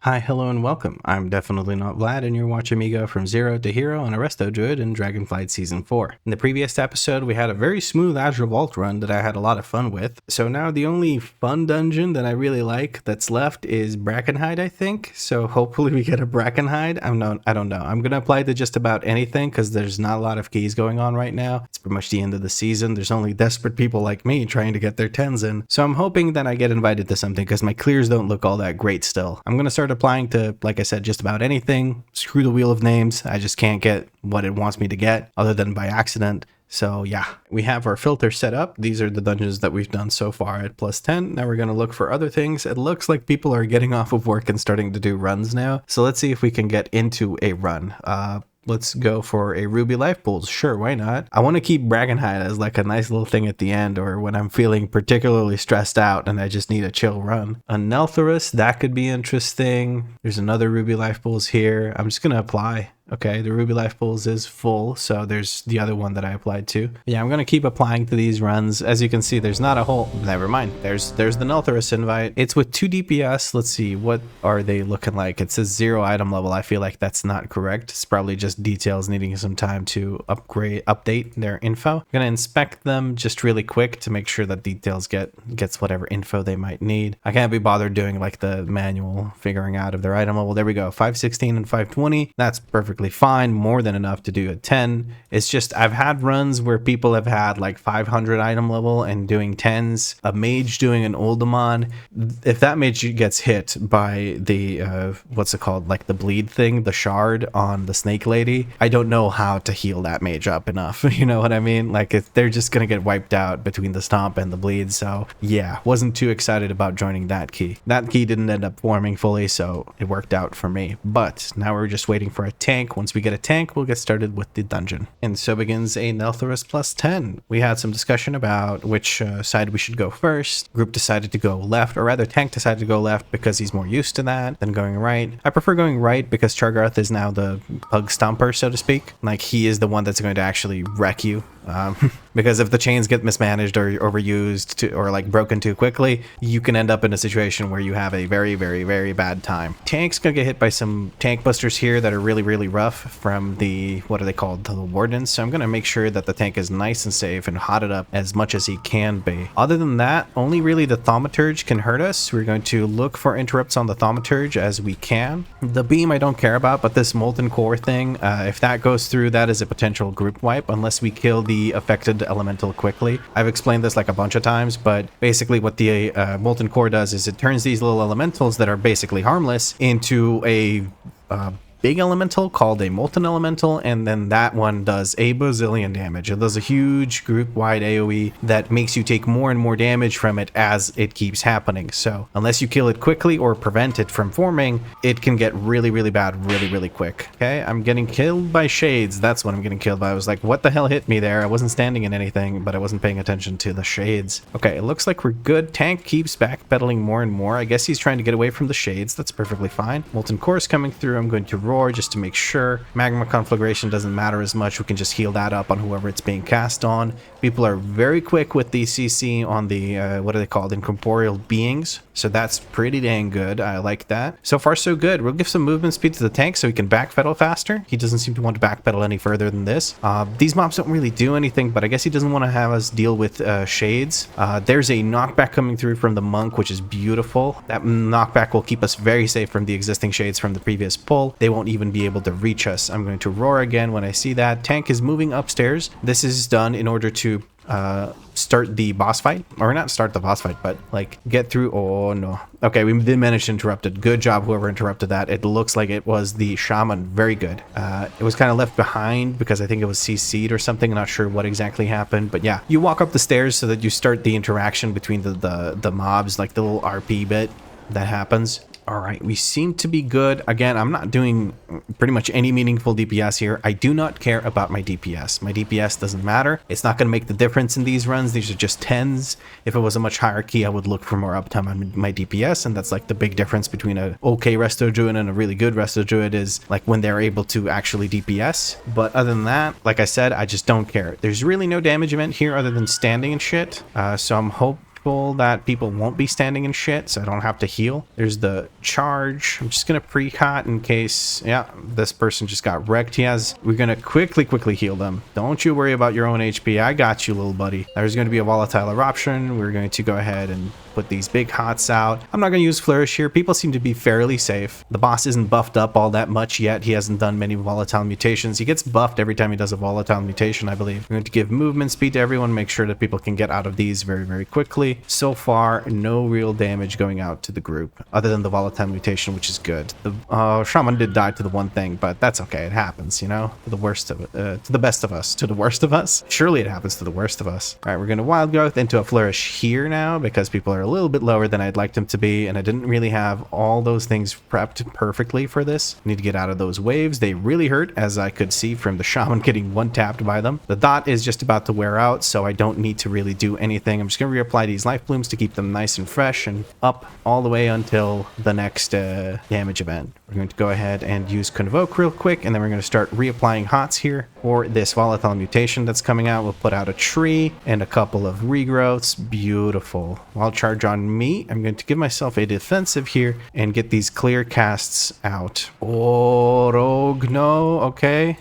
Hi, hello, and welcome. I'm definitely not Vlad, and you're watching me go from zero to hero on a Resto Druid in Dragonflight Season 4. In the previous episode, we had a very smooth Azure Vault run that I had a lot of fun with. So now the only fun dungeon that I really like that's left is Brackenhide, I think. So hopefully we get a Brackenhide. I don't know. I'm going to apply to just about anything because there's not a lot of keys going on right now. It's pretty much the end of the season. There's only desperate people like me trying to get their 10s in. So I'm hoping that I get invited to something because my clears don't look all that great still. I'm going to start applying to, like I said, just about anything. Screw the wheel of names. I just can't get what it wants me to get other than by accident. So yeah, we have our filter set up. These are the dungeons that we've done so far at plus 10. Now we're going to look for other things. It looks like people are getting off of work and starting to do runs now. So let's see if we can get into a run. Let's go for a Ruby Life Pools. Sure, why not? I want to keep Brackenhide as like a nice little thing at the end, or when I'm feeling particularly stressed out and I just need a chill run. A Neltharus, that could be interesting. There's another Ruby Life Pools here. I'm just going to apply. Okay, the Ruby Life Pools is full, so there's the other one that I applied to. Yeah, I'm going to keep applying to these runs. As you can see, there's not a whole... Never mind. There's the Neltharus invite. It's with 2 DPS. Let's see, what are they looking like? It says 0 item level. I feel like that's not correct. It's probably just details needing some time to update their info. I'm going to inspect them just really quick to make sure that details gets whatever info they might need. I can't be bothered doing like the manual figuring out of their item level. There we go, 516 and 520. That's perfect. Fine, more than enough to do a 10. It's just I've had runs where people have had like 500 item level and doing 10s, a mage doing an Oldemon. If that mage gets hit by the what's it called, like the bleed thing, the shard on the snake lady, I don't know how to heal that mage up enough. You know what I mean? Like they're just gonna get wiped out between the stomp and the bleed. So yeah, wasn't too excited about joining that key. That key didn't end up forming fully, so it worked out for me. But now we're just waiting for a tank. Once we get a tank, we'll get started with the dungeon. And so begins a Neltharus plus 10. We had some discussion about which side we should go first. Group decided to go left, or rather tank decided to go left because he's more used to that than going right. I prefer going right because Chargarth is now the pug stomper, so to speak. Like he is the one that's going to actually wreck you. Because if the chains get mismanaged or overused or like broken too quickly, you can end up in a situation where you have a very, very, very bad time. Tank's gonna get hit by some tank busters here that are really, really rough from the, what are they called, the wardens. So I'm gonna make sure that the tank is nice and safe and hotted up as much as he can be. Other than that, only really the Thaumaturge can hurt us. We're going to look for interrupts on the Thaumaturge as we can. The beam I don't care about, but this molten core thing, if that goes through, that is a potential group wipe unless we kill the affected elemental quickly. I've explained this like a bunch of times, but basically what the molten core does is it turns these little elementals that are basically harmless into a big elemental called a molten elemental, and then that one does a bazillion damage. It does a huge group-wide AoE that makes you take more and more damage from it as it keeps happening. So unless you kill it quickly or prevent it from forming, it can get really, really bad really, really quick. Okay, I'm getting killed by shades. That's what I'm getting killed by. I was like, what the hell hit me there? I wasn't standing in anything, but I wasn't paying attention to the shades. Okay, it looks like we're good. Tank keeps backpedaling more and more. I guess he's trying to get away from the shades. That's perfectly fine. Molten core is coming through. I'm going to roar just to make sure. Magma conflagration doesn't matter as much. We can just heal that up on whoever it's being cast on. People are very quick with the CC on the what are they called, incorporeal beings, so that's pretty dang good. I like that. So far so good. We'll give some movement speed to the tank so he can backpedal faster. He doesn't seem to want to backpedal any further than this. These mobs don't really do anything, but I guess he doesn't want to have us deal with shades. There's a knockback coming through from the monk, which is beautiful. That knockback will keep us very safe from the existing shades from the previous pull. They won't even be able to reach us. I'm going to roar again when I see that. Tank is moving upstairs. This is done in order to start the boss fight, or not start the boss fight, but like get through. Oh no. Okay, we did manage to interrupt it. Good job, whoever interrupted that. It looks like it was the shaman. Very good. It was kind of left behind because I think it was CC'd or something. I'm not sure what exactly happened, but yeah, you walk up the stairs so that you start the interaction between the mobs, like the little RP bit that happens. All right, we seem to be good. Again, I'm not doing pretty much any meaningful DPS here. I do not care about my DPS. My DPS doesn't matter. It's not going to make the difference in these runs. These are just 10s. If it was a much higher key, I would look for more uptime on my DPS, and that's like the big difference between a okay Resto Druid and a really good Resto Druid is like when they're able to actually DPS. But other than that, like I said, I just don't care. There's really no damage event here other than standing and shit. So I'm hoping people that people won't be standing in shit, so I don't have to heal. There's the charge. I'm just gonna pre-hot in case, yeah, this person just got wrecked. We're gonna quickly heal them. Don't you worry about your own HP. I got you, little buddy. There's gonna be a volatile eruption. We're going to go ahead and put these big hots out. I'm not going to use flourish here. People seem to be fairly safe. The boss isn't buffed up all that much yet. He hasn't done many volatile mutations. He gets buffed every time he does a volatile mutation, I believe. I'm going to give movement speed to everyone, make sure that people can get out of these very quickly. So far, no real damage going out to the group other than the volatile mutation, which is good. The shaman did die to the one thing, but that's okay. It happens, you know, to the worst of it, to the best of us, to the worst of us. Surely it happens to the worst of us. All right, we're going to wild growth into a flourish here now because people are a little bit lower than I'd like them to be, and I didn't really have all those things prepped perfectly for this. Need to get out of those waves. They really hurt, as I could see from the shaman getting one-tapped by them. The dot is just about to wear out, so I don't need to really do anything. I'm just going to reapply these life blooms to keep them nice and fresh and up all the way until the next damage event. We're going to go ahead and use Convoke real quick, and then we're going to start reapplying hots here for this volatile mutation that's coming out. We'll put out a tree and a couple of regrowths. Beautiful. Wild charge on me. I'm going to give myself a defensive here and get these clear casts out. Oh, rogue, no. Okay.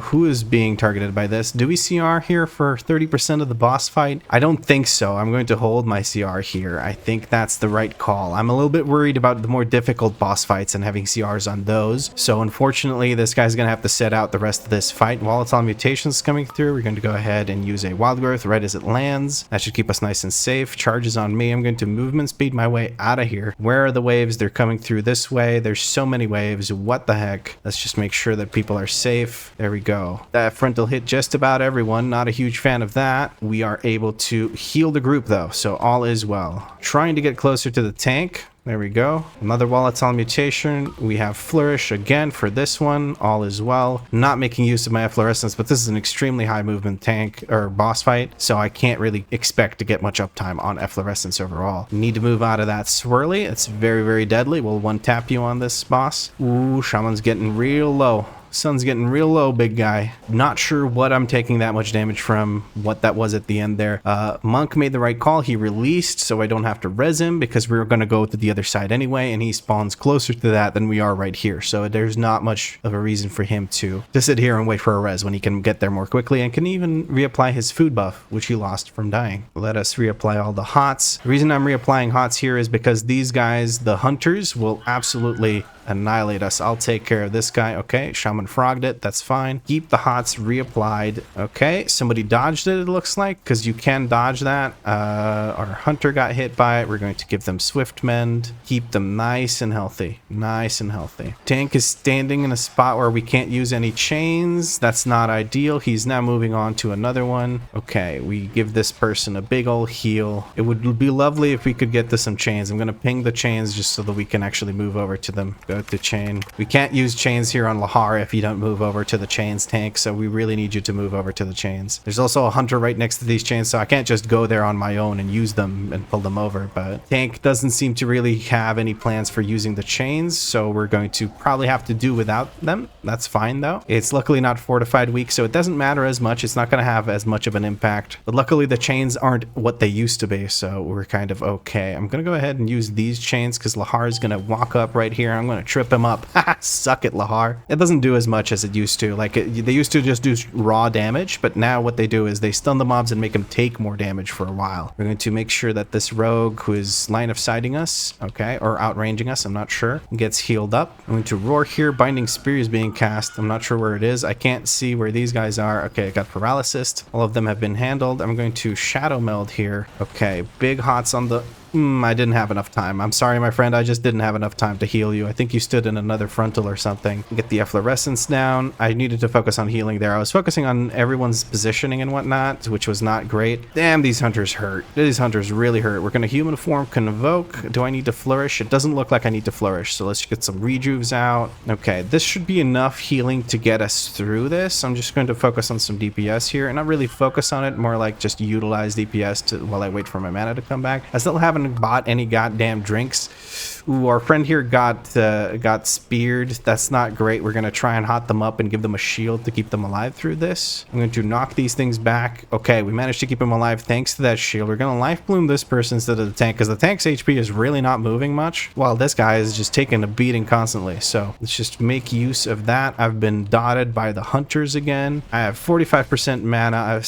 Who is being targeted by this? Do we CR here for 30% of the boss fight? I don't think so. I'm going to hold my CR here. I think that's the right call. I'm a little bit worried about the more difficult boss fights and having CRs on those. So unfortunately, this guy's going to have to set out the rest of this fight. Volatile mutations coming through. We're going to go ahead and use a wild growth right as it lands. That should keep us nice and safe. Charges on me. I'm going to movement speed my way out of here. Where are the waves? They're coming through this way. There's so many waves. What the heck? Let's just make sure that people are safe. There we go. That frontal hit just about everyone. Not a huge fan of that. We are able to heal the group though, so all is well. Trying to get closer to the tank. There we go. Another volatile mutation. We have flourish again for this one. All is well. Not making use of my efflorescence, but this is an extremely high movement tank or boss fight, so I can't really expect to get much uptime on efflorescence overall. Need to move out of that swirly. It's very deadly. We'll one tap you on this boss. Ooh, shaman's getting real low. Sun's getting real low, big guy. Not sure what I'm taking that much damage from, what that was at the end there. Monk made the right call. He released, so I don't have to res him because we were going to go to the other side anyway, and he spawns closer to that than we are right here. So there's not much of a reason for him to sit here and wait for a res when he can get there more quickly and can even reapply his food buff, which he lost from dying. Let us reapply all the hots. The reason I'm reapplying hots here is because these guys, the hunters, will absolutely annihilate us. I'll take care of this guy. Okay, shaman frogged it. That's fine. Keep the hots reapplied. Okay, somebody dodged it looks like, because you can dodge that. Our hunter got hit by it. We're going to give them swift mend. Keep them nice and healthy. Nice and healthy. Tank is standing in a spot where we can't use any chains. That's not ideal. He's now moving on to another one. Okay, we give this person a big old heal. It would be lovely if we could get to some chains. I'm going to ping the chains just so that we can actually move over to them. Go to chain. We can't use chains here on Lahar if you don't move over to the chains tank, so we really need you to move over to the chains. There's also a hunter right next to these chains, so I can't just go there on my own and use them and pull them over, but tank doesn't seem to really have any plans for using the chains, so we're going to probably have to do without them. That's fine though. It's luckily not fortified weak, so it doesn't matter as much. It's not going to have as much of an impact, but luckily the chains aren't what they used to be, so we're kind of okay. I'm going to go ahead and use these chains because Lahar is going to walk up right here. I'm going to trip him up. Suck it, Lahar. It doesn't do as much as it used to. Like, they used to just do raw damage, but now what they do is they stun the mobs and make them take more damage for a while. We're going to make sure that this rogue who is line of sighting us, okay, or outranging us, I'm not sure, gets healed up. I'm going to roar here. Binding Spear is being cast. I'm not sure where it is. I can't see where these guys are. Okay, I got paralysis. All of them have been handled. I'm going to shadow meld here. Okay, big hots on the... I didn't have enough time. I'm sorry, my friend. I just didn't have enough time to heal you. I think you stood in another frontal or something. Get the efflorescence down. I needed to focus on healing there. I was focusing on everyone's positioning and whatnot, which was not great. Damn, these hunters hurt. These hunters really hurt. We're going to human form convoke. Do I need to flourish? It doesn't look like I need to flourish, so let's get some rejuves out. Okay, this should be enough healing to get us through this. I'm just going to focus on some DPS here, and not really focus on it, more like just utilize DPS while I wait for my mana to come back. I still haven't bought any goddamn drinks. Ooh, our friend here got speared. That's not great. We're going to try and hot them up and give them a shield to keep them alive through this. I'm going to knock these things back. Okay, we managed to keep them alive thanks to that shield. We're going to life bloom this person instead of the tank because the tank's HP is really not moving much, while this guy is just taking a beating constantly. So let's just make use of that. I've been dotted by the hunters again. I have 45% mana.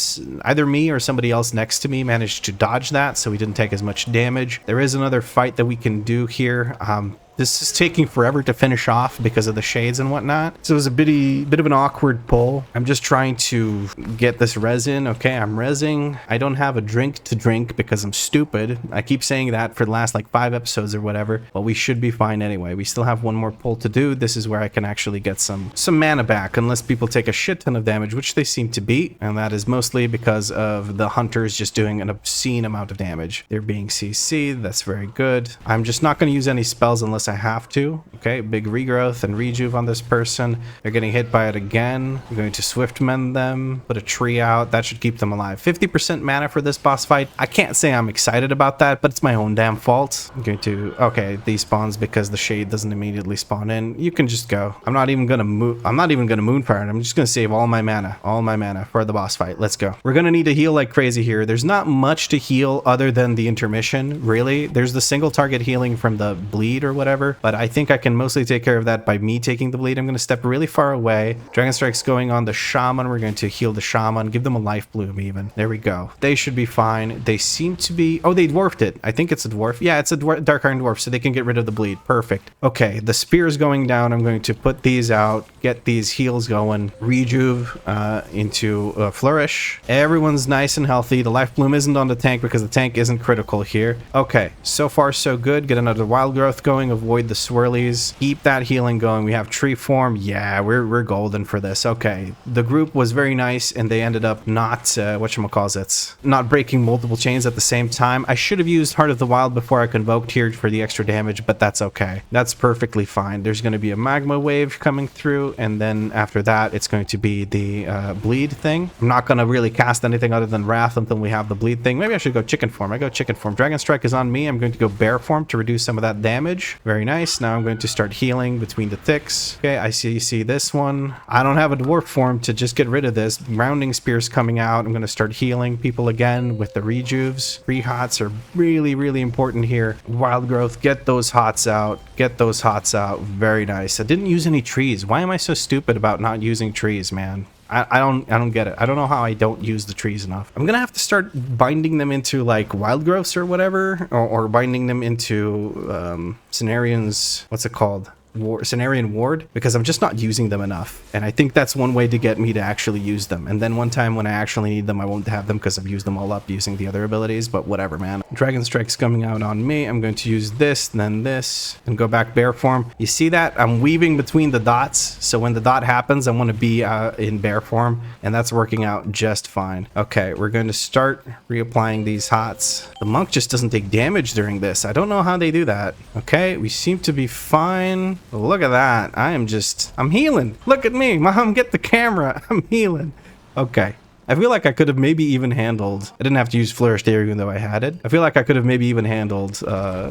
Either me or somebody else next to me managed to dodge that, so we didn't take as much damage. There is another fight that we can do here. This is taking forever to finish off because of the shades and whatnot. So it was a bit of an awkward pull. I'm just trying to get this res in. Okay, I'm resing. I don't have a drink to drink because I'm stupid. I keep saying that for the last like 5 episodes or whatever, but we should be fine anyway. We still have one more pull to do. This is where I can actually get some mana back, unless people take a shit ton of damage, which they seem to be. And that is mostly because of the hunters just doing an obscene amount of damage. They're being CC'd. That's very good. I'm just not going to use any spells unless I have to. Okay, big regrowth and rejuve on this person. They're getting hit by it again. I'm going to swift mend them, put a tree out. That should keep them alive. 50% mana for this boss fight. I can't say I'm excited about that, but it's my own damn fault. I'm going to, okay, these spawns because the shade doesn't immediately spawn in. You can just go. I'm not even gonna move. I'm not even gonna moonfire it. I'm just gonna save all my mana for the boss fight. Let's go. We're gonna need to heal like crazy here. There's not much to heal other than the intermission, really. There's the single target healing from the bleed or whatever, but I think I can mostly take care of that by me taking the bleed. I'm going to step really far away. Dragon Strike's going on the shaman. We're going to heal the shaman, give them a life bloom even. There we go. They should be fine. They seem to be... Oh, they dwarfed it. I think it's a dwarf. Yeah, it's a dark iron dwarf, so they can get rid of the bleed. Perfect. Okay, the spear is going down. I'm going to put these out, get these heals going, rejuve into flourish. Everyone's nice and healthy. The life bloom isn't on the tank because the tank isn't critical here. Okay, so far so good. Get another wild growth going. Avoid the swirlies. Keep that healing going. We have tree form. Yeah, we're golden for this. Okay, the group was very nice and they ended up not whatchamacallit, not breaking multiple chains at the same time. I should have used Heart of the Wild before I convoked here for the extra damage, but that's okay. That's perfectly fine. There's going to be a magma wave coming through, and then after that it's going to be the bleed thing. I'm not going to really cast anything other than Wrath until we have the bleed thing. Maybe I should go chicken form. I go chicken form. Dragon Strike is on me. I'm going to go bear form to reduce some of that damage. Very nice. Now I'm going to start healing between the ticks. Okay, I see this one. I don't have a dwarf form to just get rid of this. Rounding spear's coming out. I'm going to start healing people again with the rejuves. Re-hots are really, really important here. Wild growth, get those hots out. Get those hots out. Very nice. I didn't use any trees. Why am I so stupid about not using trees, man? I don't get it. I don't know how I don't use the trees enough. I'm gonna have to start binding them into like wild growths or whatever, or binding them into Cenarian's, what's it called? Cenarian Ward, because I'm just not using them enough, and I think that's one way to get me to actually use them. And then one time when I actually need them, I won't have them because I've used them all up using the other abilities. But whatever, man. Dragon Strike's coming out on me. I'm going to use this, then this, and go back bear form. You see that? I'm weaving between the dots, so when the dot happens, I want to be in bear form, and that's working out just fine. Okay, we're going to start reapplying these hots. The monk just doesn't take damage during this. I don't know how they do that. Okay, we seem to be fine. Look at that. I'm healing. Look at me. Mom, get the camera. I'm healing. Okay. I feel like I could have maybe even handled... I didn't have to use Flourish there even though I had it. I feel like I could have maybe even handled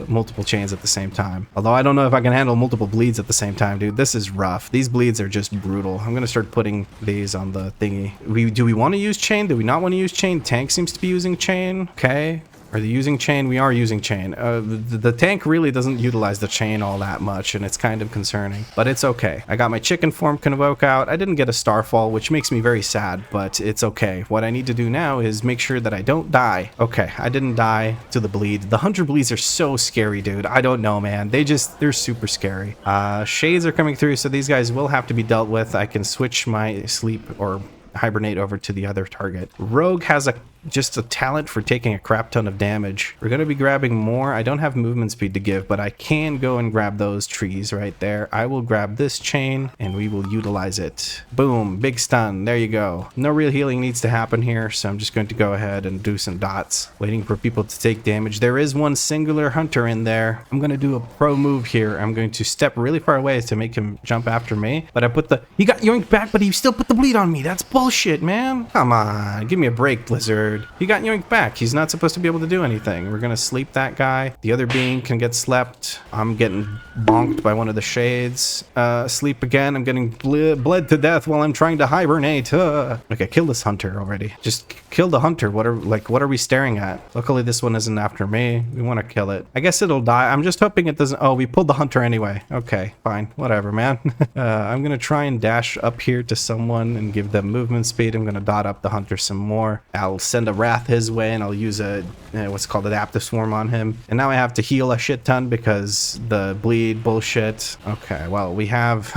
multiple chains at the same time. Although I don't know if I can handle multiple bleeds at the same time, dude. This is rough. These bleeds are just brutal. I'm going to start putting these on the thingy. Do we want to use chain? Do we not want to use chain? Tank seems to be using chain. Okay. Are they using chain? We are using chain. The tank really doesn't utilize the chain all that much, and it's kind of concerning. But it's okay. I got my chicken form convoke out. I didn't get a starfall, which makes me very sad, but it's okay. What I need to do now is make sure that I don't die. Okay, I didn't die to the bleed. The hunter bleeds are so scary, dude. I don't know, man. They're super scary. Shades are coming through, so these guys will have to be dealt with. I can switch my sleep or hibernate over to the other target. Rogue has just a talent for taking a crap ton of damage. We're going to be grabbing more. I don't have movement speed to give, but I can go and grab those trees right there. I will grab this chain and we will utilize it. Boom, big stun. There you go. No real healing needs to happen here, so I'm just going to go ahead and do some dots, waiting for people to take damage. There is one singular hunter in there. I'm going to do a pro move here. I'm going to step really far away to make him jump after me, but I put he got yoinked back, but he still put the bleed on me. That's bullshit, man. Come on, give me a break, Blizzard. weird. He got yoinked back. He's not supposed to be able to do anything. We're gonna sleep that guy. The other being can get slept. I'm getting bonked by one of the shades. Sleep again. I'm getting bled to death while I'm trying to hibernate. Okay, kill this hunter already. Just kill the hunter. What are we staring at? Luckily, this one isn't after me. We want to kill it. I guess it'll die. I'm just hoping it doesn't. Oh, we pulled the hunter anyway. Okay, fine. Whatever, man. I'm gonna try and dash up here to someone and give them movement speed. I'm gonna dot up the hunter some more. I'll send a wrath his way, and I'll use a what's called adaptive swarm on him. And now I have to heal a shit ton because the bleed bullshit. Okay, well, we have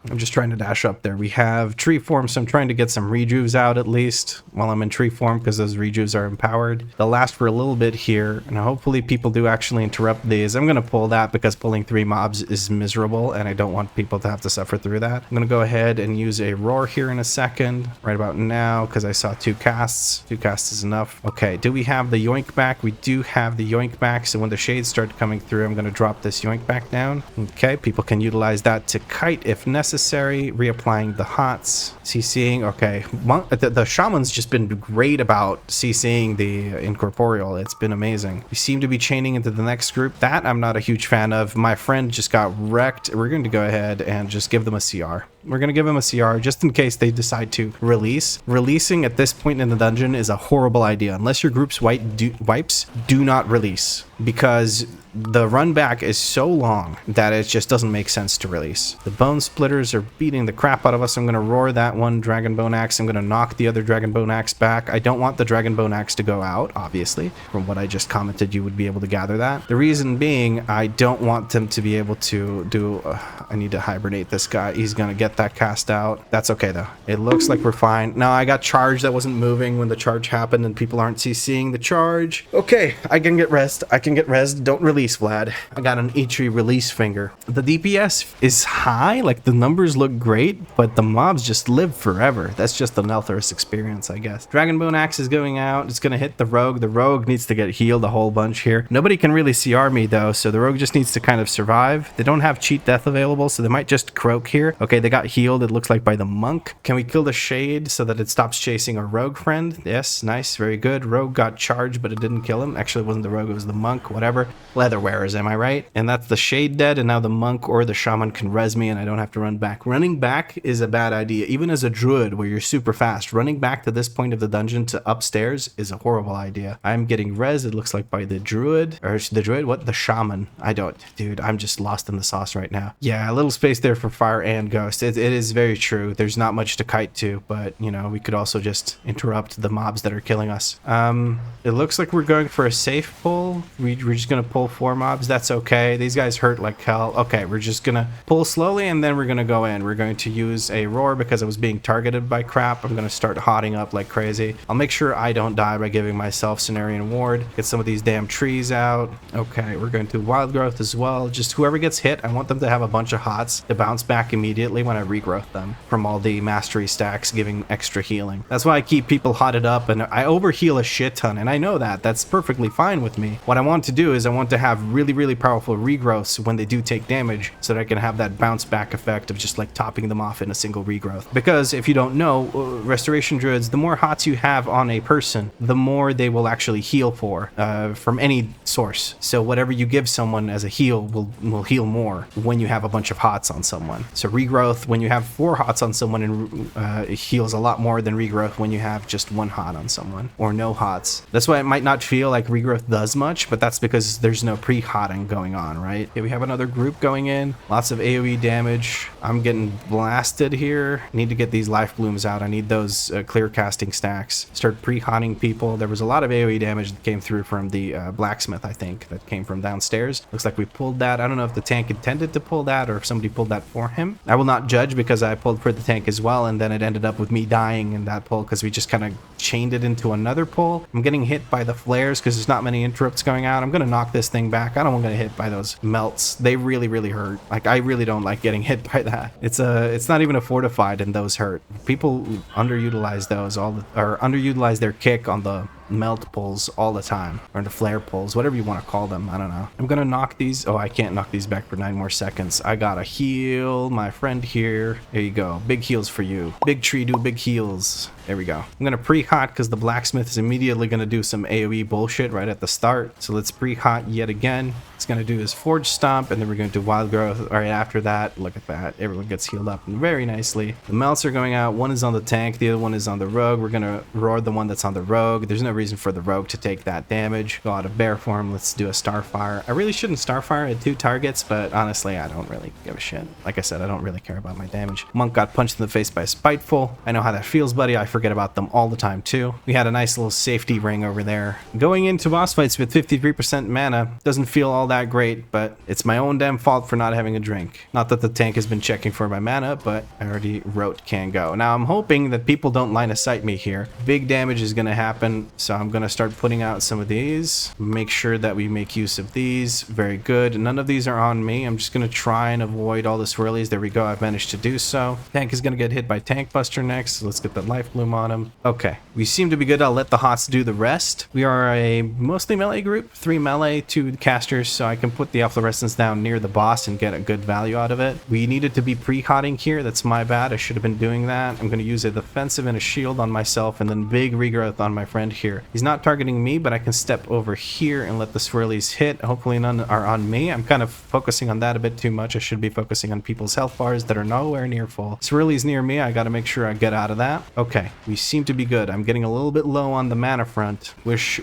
I'm just trying to dash up there. We have tree form, so I'm trying to get some rejuves out at least while I'm in tree form because those rejuves are empowered. They'll last for a little bit here, and hopefully people do actually interrupt these. I'm going to pull that because pulling 3 mobs is miserable, and I don't want people to have to suffer through that. I'm going to go ahead and use a roar here in a second, right about now, because I saw 2 casts. 2 casts is enough. Okay, do we have the yoink back? We do have the yoink back, so when the shades start coming through, I'm going to drop this yoink back down. Okay, people can utilize that to kite if necessary. Reapplying the hots, CCing. Okay, the shaman's just been great about CCing the incorporeal. It's been amazing. We seem to be chaining into the next group. That I'm not a huge fan of. My friend just got wrecked. We're going to go ahead and just give them a CR. We're going to give them a CR just in case they decide to release. Releasing at this point in the dungeon is a horrible idea. Unless your group's wipes, do not release, because the run back is so long that it just doesn't make sense to release. The bone splitters are beating the crap out of us. I'm going to roar that one dragon bone axe. I'm going to knock the other dragon bone axe back. I don't want the dragon bone axe to go out, obviously. From what I just commented, you would be able to gather that. The reason being, I don't want them to be able to do... I need to hibernate this guy. He's going to get that cast out. That's okay, though. It looks like we're fine. Now, I got charged. That wasn't moving when the charge happened, and people aren't CCing the charge. Okay, I can get rest. I can get res. Don't release, Vlad. I got an H3 release finger. The DPS is high. Like, the numbers look great, but the mobs just live forever. That's just the Neltharus experience, I guess. Dragonbone Axe is going out. It's going to hit the rogue. The rogue needs to get healed a whole bunch here. Nobody can really CR me, though, so the rogue just needs to kind of survive. They don't have cheat death available, so they might just croak here. Okay, they got healed, it looks like, by the monk. Can we kill the shade so that it stops chasing our rogue friend? Yes, nice, very good. Rogue got charged, but it didn't kill him. Actually, it wasn't the rogue, it was the monk, whatever. Leather wearers, am I right? And that's the shade dead, and now the monk or the shaman can res me, and I don't have to run back. Running back is a bad idea. Even as a druid, where you're super fast, running back to this point of the dungeon to upstairs is a horrible idea. I'm getting res, it looks like, by the druid. Or the druid? What? The shaman. I don't... Dude, I'm just lost in the sauce right now. Yeah, a little space there for fire and ghost. It is very true. There's not much to kite to, but, you know, we could also just interrupt the mobs that are killing us. It looks like we're going for a safe pull. We're just going to pull 4 mobs. That's okay. These guys hurt like hell. Okay, we're just going to pull slowly, and then we're going to go in. We're going to use a roar because I was being targeted by crap. I'm going to start hotting up like crazy. I'll make sure I don't die by giving myself Cenarian Ward. Get some of these damn trees out. Okay, we're going to wild growth as well. Just whoever gets hit, I want them to have a bunch of hots to bounce back immediately when I regrowth them from all the mastery stacks giving extra healing. That's why I keep people hotted up, and I overheal a shit ton, and I know that. That's perfectly fine with me. What I want to do is I want to have really, really powerful regrowths when they do take damage so that I can have that bounce back effect of just like topping them off in a single regrowth. Because if you don't know, restoration druids, the more hots you have on a person, the more they will actually heal for from any source. So whatever you give someone as a heal will heal more when you have a bunch of hots on someone. So regrowth, when you have 4 hots on someone, and it heals a lot more than regrowth when you have just 1 hot on someone or no hots. That's why it might not feel like regrowth does much, but that's because there's no pre-hotting going on, right? Okay, we have another group going in. Lots of AoE damage. I'm getting blasted here. I need to get these life blooms out. I need those clear casting stacks. Start pre-hotting people. There was a lot of AoE damage that came through from the blacksmith, I think, that came from downstairs. Looks like we pulled that. I don't know if the tank intended to pull that or if somebody pulled that for him. I will not judge because I pulled for the tank as well, and then it ended up with me dying in that pull because we just kind of chained it into another pull. I'm getting hit by the flares because there's not many interrupts going out. I'm going to knock this thing back. I don't want to get hit by those melts. They really, really hurt. Like, I really don't like getting hit by that. It's not even a fortified, and those hurt. People underutilize those or underutilize their kick on the melt pulls all the time, or into flare pulls, whatever you want to call them. I don't know. I'm gonna knock these. Oh, I can't knock these back for 9 more seconds. I gotta heal my friend here. There you go. Big heals for you. Big tree do big heals. There we go. I'm gonna pre-hot because the blacksmith is immediately gonna do some AoE bullshit right at the start. So let's pre-hot yet again. He's gonna do his forge stomp, and then we're gonna do wild growth right after that. Look at that. Everyone gets healed up very nicely. The melts are going out. One is on the tank, the other one is on the rogue. We're gonna roar the one that's on the rogue. There's no reason for the rogue to take that damage. Go out of bear form. Let's do a starfire. I really shouldn't starfire at 2 targets, but honestly, I don't really give a shit. Like I said, I don't really care about my damage. Monk got punched in the face by Spiteful. I know how that feels, buddy. I forget about them all the time too. We had a nice little safety ring over there. Going into boss fights with 53% mana doesn't feel all that great, but it's my own damn fault for not having a drink. Not that the tank has been checking for my mana, but I already wrote can go. Now I'm hoping that people don't line of sight me here. Big damage is going to happen, so I'm going to start putting out some of these. Make sure that we make use of these. Very good. None of these are on me. I'm just going to try and avoid all the swirlies. There we go. I've managed to do so. Tank is going to get hit by Tank Buster next. So let's get that life bloom on him. Okay, we seem to be good. I'll let the HOTS do the rest. We are a mostly melee group, 3 melee, 2 casters, so I can put the efflorescence down near the boss and get a good value out of it. We needed to be pre-hotting here. That's my bad. I should have been doing that. I'm going to use a defensive and a shield on myself, and then big regrowth on my friend here. He's not targeting me, but I can step over here and let the swirlies hit. Hopefully none are on me. I'm kind of focusing on that a bit too much. I should be focusing on people's health bars that are nowhere near full. Swirlies near me. I got to make sure I get out of that. Okay, we seem to be good. I'm getting a little bit low on the mana front.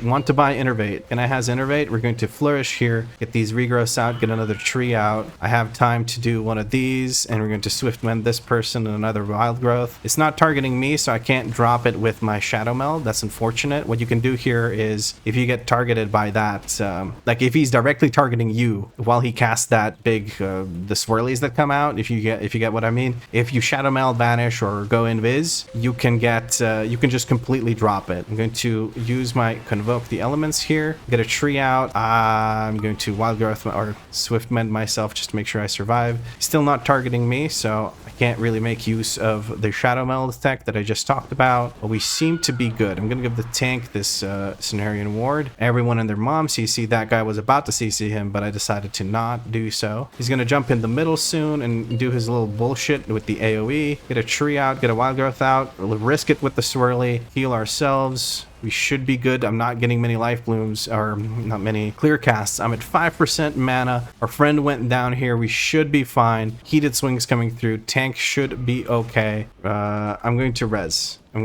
Want to buy Innervate. And I has Innervate. We're going to flourish here, get these regrowths out, get another tree out. I have time to do one of these, and we're going to swift mend this person and another wild growth. It's not targeting me, so I can't drop it with my shadow meld. That's unfortunate. What you can do here is, if you get targeted by that, like if he's directly targeting you while he casts that big the swirlies that come out, if you get what I mean, if you shadow meld, vanish, or go invis, you can get you can just completely drop it. I'm going to use my convoke the elements here, get a tree out. I'm going to wild growth or swift mend myself just to make sure I survive. Still not targeting me, so I can't really make use of the shadow meld tech that I just talked about, but we seem to be good. I'm gonna give the tank this Cenarian ward. Everyone and their mom CC. That guy was about to CC him, but I decided to not do so. He's gonna jump in the middle soon and do his little bullshit with the AoE. Get a tree out, get a wild growth out, risk it with the swirly, heal ourselves. We should be good. I'm not getting many life blooms, or not many clear casts. I'm at 5% mana. Our friend went down here. We should be fine. Heated swings coming through. Tank should be okay. I'm going to res. I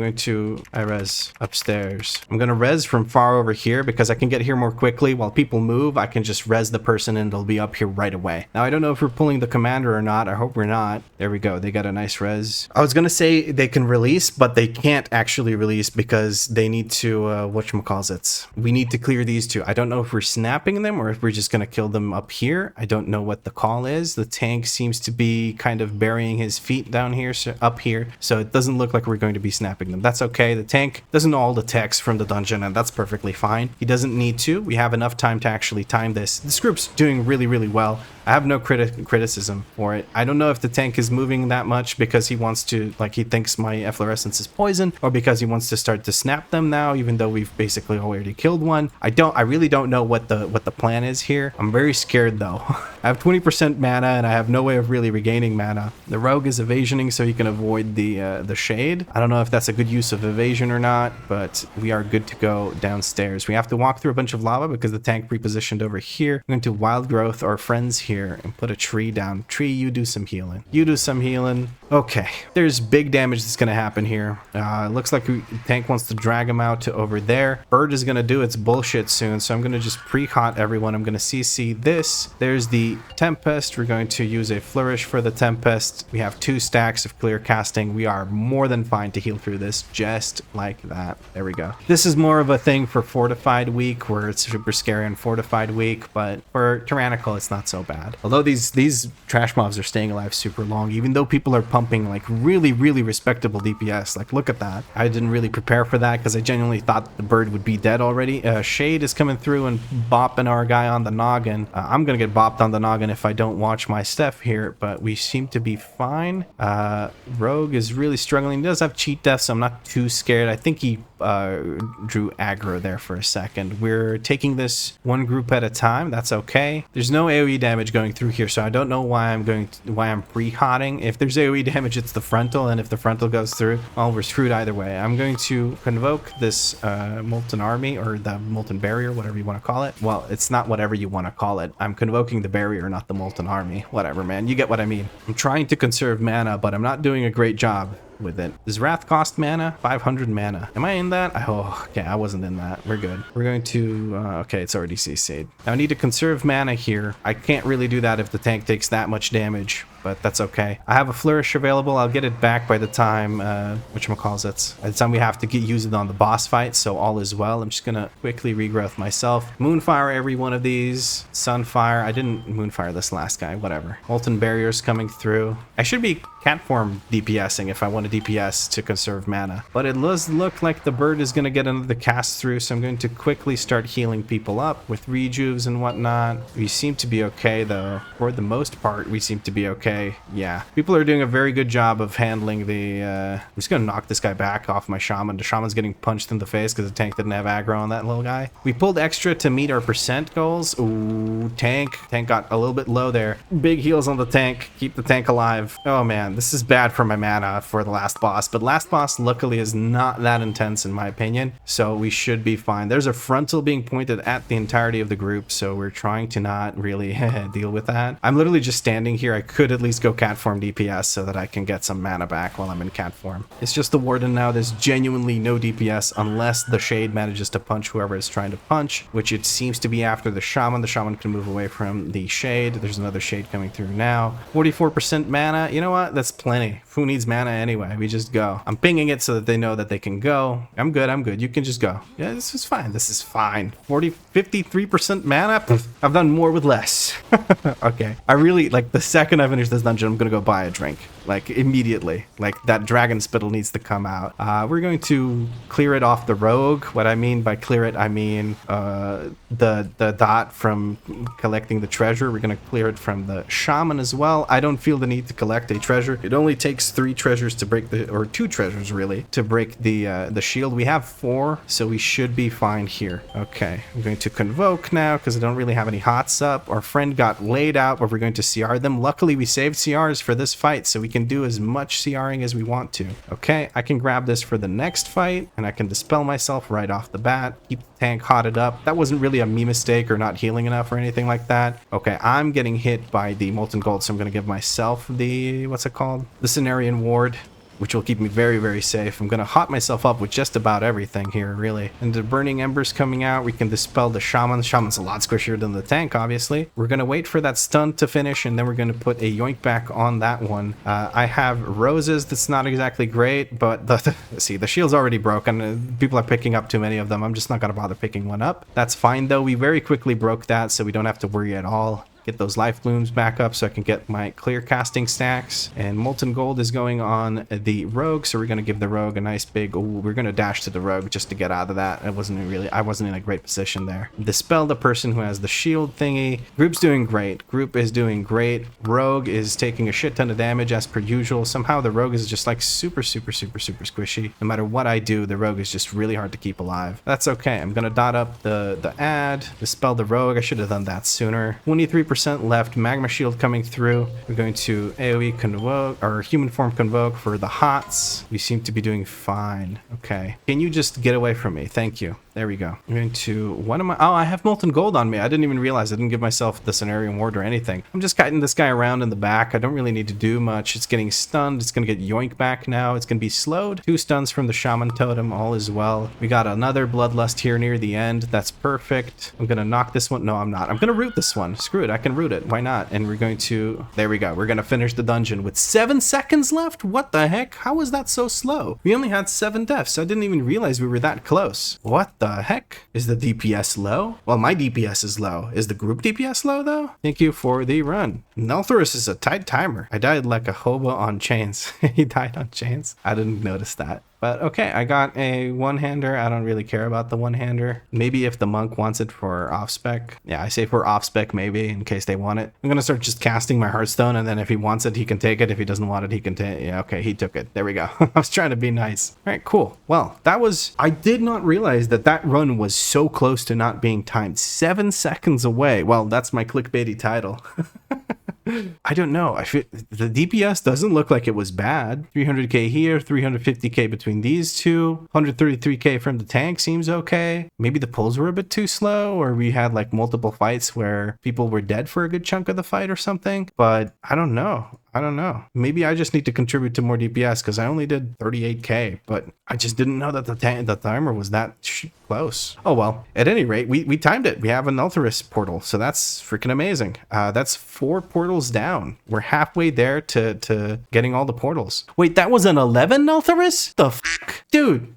res upstairs. I'm going to res from far over here because I can get here more quickly. While people move, I can just res the person and they'll be up here right away. Now, I don't know if we're pulling the commander or not. I hope we're not. There we go. They got a nice res. I was going to say they can release, but they can't actually release because they need to, whatchamacallits. We need to clear these two. I don't know if we're snapping them or if we're just going to kill them up here. I don't know what the call is. The tank seems to be kind of burying his feet down here, so up here. So it doesn't look like we're going to be snapping them. That's okay. The tank doesn't know all the techs from the dungeon, and that's perfectly fine. He doesn't need to. We have enough time to actually time this. This group's doing really, really well. I have no criticism for it. I don't know if the tank is moving that much because he wants to, like, he thinks my efflorescence is poison, or because he wants to start to snap them now, even though we've basically already killed one. I really don't know what the plan is here. I'm very scared though. I have 20% mana and I have no way of really regaining mana. The rogue is evasioning so he can avoid the shade. I don't know if that's a good use of evasion or not, but we are good to go downstairs. We have to walk through a bunch of lava because the tank repositioned over here. I'm going to wild growth our friends here and put a tree down. Tree, you do some healing. You do some healing. Okay, there's big damage that's going to happen here. It looks like tank wants to drag him out to over there. Bird is going to do its bullshit soon, so I'm going to just pre-hot everyone. I'm going to CC this. There's the Tempest. We're going to use a Flourish for the Tempest. We have 2 stacks of clear casting. We are more than fine to heal through this, just like that. There we go. This is more of a thing for Fortified Week, where it's super scary on Fortified Week, but for Tyrannical, it's not so bad. Although these trash mobs are staying alive super long, even though people are pumping like really, really respectable DPS. Like, look at that. I didn't really prepare for that because I genuinely thought the bird would be dead already. Shade is coming through and bopping our guy on the noggin. I'm gonna get bopped on the noggin if I don't watch my stuff here, but we seem to be fine. Rogue is really struggling. He does have cheat death, so I'm not too scared. I think he drew aggro there for a second. We're taking this one group at a time. That's okay. There's no AoE damage going through here, so I don't know why I'm pre-hotting. If there's AoE damage, it's the frontal, and if the frontal goes through, well, we're screwed either way. I'm going to convoke this molten army, or the molten barrier, whatever you want to call it. Well, it's not whatever you want to call it. I'm convoking the barrier, not the molten army. Whatever, man. You get what I mean. I'm trying to conserve mana, but I'm not doing a great job with it. Does Wrath cost mana? 500 mana. Am I in that? Oh, okay, I wasn't in that. We're good. We're going to... okay, it's already CC'd. Now I need to conserve mana here. I can't really do that if the tank takes that much damage, but that's okay. I have a Flourish available. I'll get it back by the time... whatchamacallits. By the time we have to use it on the boss fight, so all is well. I'm just gonna quickly regrowth myself. Moonfire every one of these. Sunfire. I didn't Moonfire this last guy. Whatever. Molten Barriers coming through. I should be cat form DPSing if I want to DPS to conserve mana. But it does look like the bird is going to get another cast through, so I'm going to quickly start healing people up with rejuves and whatnot. We seem to be okay, though. For the most part, we seem to be okay. Yeah. People are doing a very good job of handling the... I'm just going to knock this guy back off my shaman. The shaman's getting punched in the face because the tank didn't have aggro on that little guy. We pulled extra to meet our percent goals. Ooh, tank. Tank got a little bit low there. Big heals on the tank. Keep the tank alive. Oh, man. This is bad for my mana for the last boss, but last boss luckily is not that intense in my opinion, so we should be fine. There's a frontal being pointed at the entirety of the group, so we're trying to not really deal with that. I'm literally just standing here. I could at least go cat form DPS so that I can get some mana back while I'm in cat form. It's just the warden now. There's genuinely no DPS unless the shade manages to punch whoever is trying to punch, which it seems to be after the shaman. The shaman can move away from the shade. There's another shade coming through now. 44% mana. You know what? That's plenty. Who needs mana anyway? We just go. I'm pinging it so that they know that they can go. I'm good. I'm good. You can just go. Yeah, this is fine. This is fine. 53% mana. I've done more with less. Okay. I really, like, the second I finish this dungeon, I'm gonna go buy a drink. Like, immediately. Like, that dragon spittle needs to come out. We're going to clear it off the rogue. What I mean by clear it, I mean the dot from collecting the treasure. We're going to clear it from the shaman as well. I don't feel the need to collect a treasure. It only takes 3 treasures to break the... or 2 treasures, really, to break the shield. We have 4, so we should be fine here. Okay. I'm going to convoke now, because I don't really have any hots up. Our friend got laid out, but we're going to CR them. Luckily, we saved CRs for this fight, so we can do as much CRing as we want to. Okay, I can grab this for the next fight, and I can dispel myself right off the bat. Keep the tank hotted up. That wasn't really a me mistake or not healing enough or anything like that. Okay, I'm getting hit by the molten gold, so I'm going to give myself the, what's it called? The Cenarian ward, which will keep me very, very safe. I'm going to hot myself up with just about everything here, really. And the burning embers coming out, we can dispel the shaman. The shaman's a lot squishier than the tank, obviously. We're going to wait for that stun to finish, and then we're going to put a yoink back on that one. I have roses. That's not exactly great, but see, the shield's already broken. People are picking up too many of them. I'm just not going to bother picking one up. That's fine, though. We very quickly broke that, so we don't have to worry at all. Get those life blooms back up so I can get my clear casting stacks. And molten gold is going on the rogue, so we're going to give the rogue a nice big... Ooh, we're going to dash to the rogue just to get out of that. I wasn't in a great position there. Dispel the person who has the shield thingy. Group's doing great. Group is doing great. Rogue is taking a shit ton of damage as per usual. Somehow the rogue is just like super squishy. No matter what I do, the rogue is just really hard to keep alive. That's okay. I'm going to dot up the ad, dispel the rogue. I should have done that sooner. 23% left. Magma shield coming through. We're going to AoE convoke, or human form convoke for the hots. We seem to be doing fine. Okay. Can you just get away from me? Thank you. There we go. I'm going to... What am I... Oh, I have molten gold on me. I didn't even realize. I didn't give myself the Cenarian ward or anything. I'm just kiting this guy around in the back. I don't really need to do much. It's getting stunned. It's going to get yoink back now. It's going to be slowed. 2 stuns from the shaman totem. All is well. We got another bloodlust here near the end. That's perfect. I'm going to knock this one. No, I'm not. I'm going to root this one. Screw it. I can root it. Why not? And we're going to... There we go. We're going to finish the dungeon with 7 seconds left. What the heck? How was that so slow? We only had 7 deaths. I didn't even realize we were that close. What the heck? Is the DPS low? Well, my DPS is low. Is the group DPS low, though? Thank you for the run. Neltharus is a tight timer. I died like a hobo on chains. He died on chains. I didn't notice that. But okay, I got a one-hander. I don't really care about the one-hander. Maybe if the monk wants it for off-spec. Yeah, I say for off-spec maybe, in case they want it. I'm going to start just casting my Hearthstone, and then if he wants it, he can take it. If he doesn't want it, he can take it. Yeah, okay, he took it. There we go. I was trying to be nice. All right, cool. Well, that was... I did not realize that that run was so close to not being timed. 7 seconds away. Well, that's my clickbaity title. I don't know. I feel the DPS doesn't look like it was bad. 300k here, 350k between these two, 133k from the tank seems okay. Maybe the pulls were a bit too slow, or we had like multiple fights where people were dead for a good chunk of the fight or something. But I don't know. Maybe I just need to contribute to more DPS because I only did 38k, but I just didn't know that the timer was that close. Oh well, at any rate, we timed it. We have a Neltharus portal, so that's freaking amazing. That's 4 portals down. We're halfway there to getting all the portals. Wait, that was an 11 Neltharus? The fuck? Dude.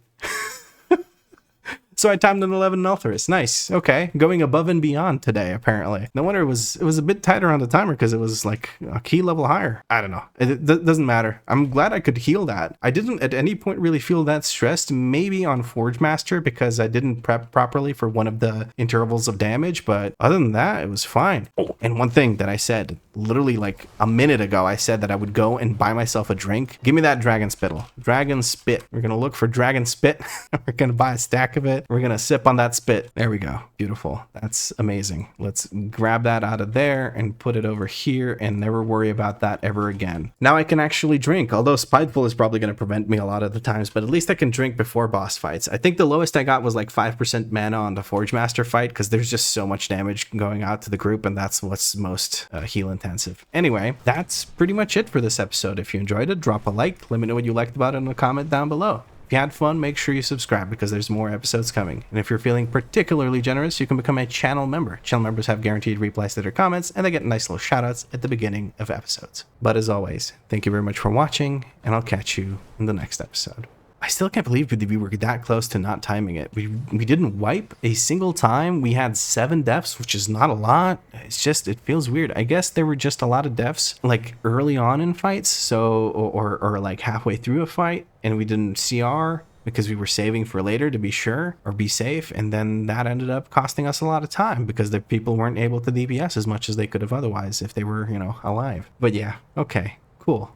So I timed an 11 Neltharus. Nice. Okay. Going above and beyond today, apparently. No wonder it was a bit tighter on the timer because it was like a key level higher. I don't know. It doesn't matter. I'm glad I could heal that. I didn't at any point really feel that stressed, maybe on Forge Master because I didn't prep properly for one of the intervals of damage, but other than that, it was fine. Oh, and one thing that I said, literally like a minute ago, I said that I would go and buy myself a drink. Give me that Dragon Spittle. Dragon Spit. We're going to look for Dragon Spit. We're going to buy a stack of it. We're going to sip on that spit. There we go. Beautiful. That's amazing. Let's grab that out of there and put it over here and never worry about that ever again. Now I can actually drink, although Spiteful is probably going to prevent me a lot of the times, but at least I can drink before boss fights. I think the lowest I got was like 5% mana on the Forge Master fight because there's just so much damage going out to the group, and that's what's most heal intensive. Anyway, that's pretty much it for this episode. If you enjoyed it, drop a like. Let me know what you liked about it in a comment down below. If you had fun, make sure you subscribe because there's more episodes coming. And if you're feeling particularly generous, you can become a channel member. Channel members have guaranteed replies to their comments, and they get nice little shoutouts at the beginning of episodes. But as always, thank you very much for watching, and I'll catch you in the next episode. I still can't believe we were that close to not timing it. We didn't wipe a single time. We had 7 deaths, which is not a lot. It's just, it feels weird. I guess there were just a lot of deaths like early on in fights, so or like halfway through a fight, and we didn't CR because we were saving for later to be sure or be safe, and then that ended up costing us a lot of time because the people weren't able to DPS as much as they could have otherwise if they were, you know, alive. But yeah, okay, cool.